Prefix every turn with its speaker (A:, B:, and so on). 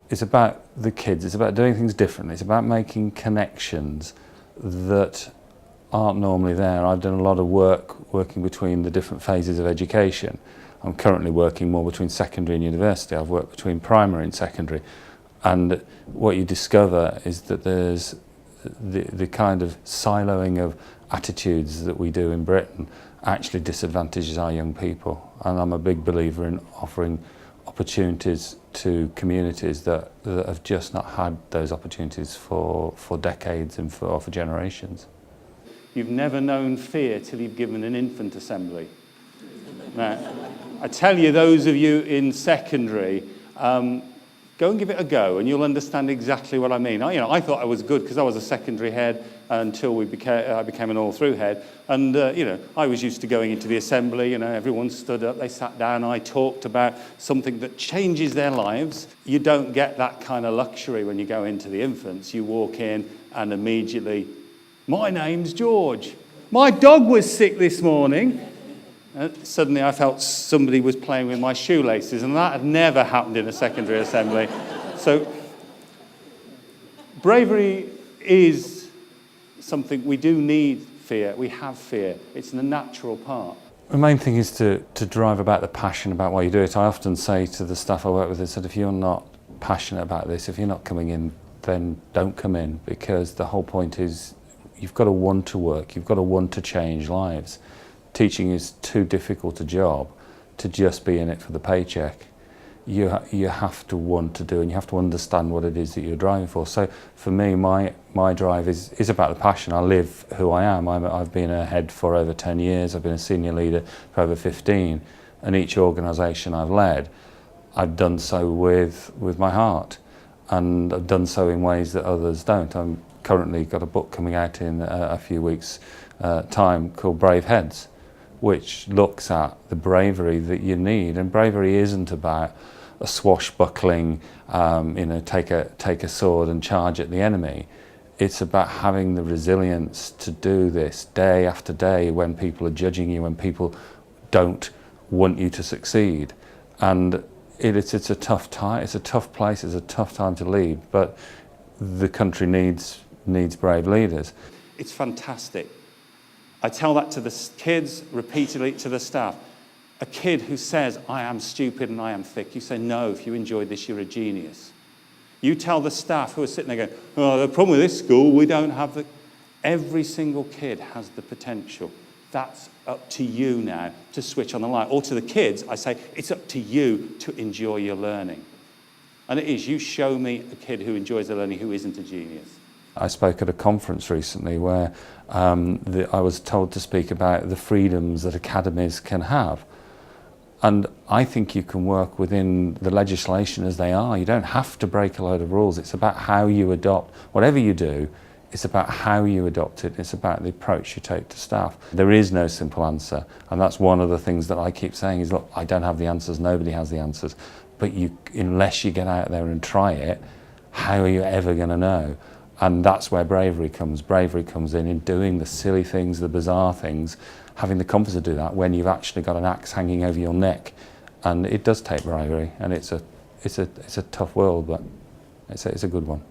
A: it's about the kids, it's about doing things differently, it's about making connections that aren't normally there. I've done a lot of working between the different phases of education. I'm currently working more between secondary and university. I've worked between primary and secondary. And what you discover is that there's the kind of siloing of attitudes that we do in Britain actually disadvantages our young people. And I'm a big believer in offering opportunities to communities that have just not had those opportunities for decades and for generations. You've never known fear till you've given an infant assembly. Now, I tell you, those of you in secondary, go and give it a go and you'll understand exactly what I mean. I thought I was good because I was a secondary head until I became an all-through head. And, I was used to going into the assembly, everyone stood up, they sat down, I talked about something that changes their lives. You don't get that kind of luxury when you go into the infants. You walk in and immediately, my name's George. My dog was sick this morning. Suddenly I felt somebody was playing with my shoelaces, and that had never happened in a secondary assembly. So bravery is something we do need. Fear, we have fear. It's the natural part. The main thing is to drive about the passion about why you do it. I often say to the staff I work with, I said, if you're not passionate about this, if you're not coming in, then don't come in, because the whole point is you've got to want to work, you've got to want to change lives. Teaching is too difficult a job to just be in it for the paycheck. You have to want to do, and you have to understand what it is that you're driving for. So for me, my drive is about the passion. I live who I am. I've been a head for over 10 years. I've been a senior leader for over 15. And each organisation I've led, I've done so with my heart. And I've done so in ways that others don't. I'm currently got a book coming out in a few weeks' time called Brave Heads, which looks at the bravery that you need. And bravery isn't about a swashbuckling, take a sword and charge at the enemy. It's about having the resilience to do this day after day when people are judging you, when people don't want you to succeed. And it's a tough time, it's a tough place, it's a tough time to lead, but the country needs brave leaders. It's fantastic. I tell that to the kids, repeatedly to the staff. A kid who says, I am stupid and I am thick, you say, no, if you enjoyed this, you're a genius. You tell the staff who are sitting there going, oh, the problem with this school, we don't have the... Every single kid has the potential. That's up to you now to switch on the light. Or to the kids, I say, it's up to you to enjoy your learning. And it is, you show me a kid who enjoys their learning who isn't a genius. I spoke at a conference recently where I was told to speak about the freedoms that academies can have. And I think you can work within the legislation as they are. You don't have to break a load of rules. It's about how you adopt. Whatever you do, it's about how you adopt it. It's about the approach you take to staff. There is no simple answer. And that's one of the things that I keep saying is, look, I don't have the answers. Nobody has the answers. But unless you get out there and try it, how are you ever going to know? And that's where bravery comes. Bravery comes in doing the silly things, the bizarre things, having the confidence to do that when you've actually got an axe hanging over your neck. And it does take bravery, and it's a tough world, but it's a good one.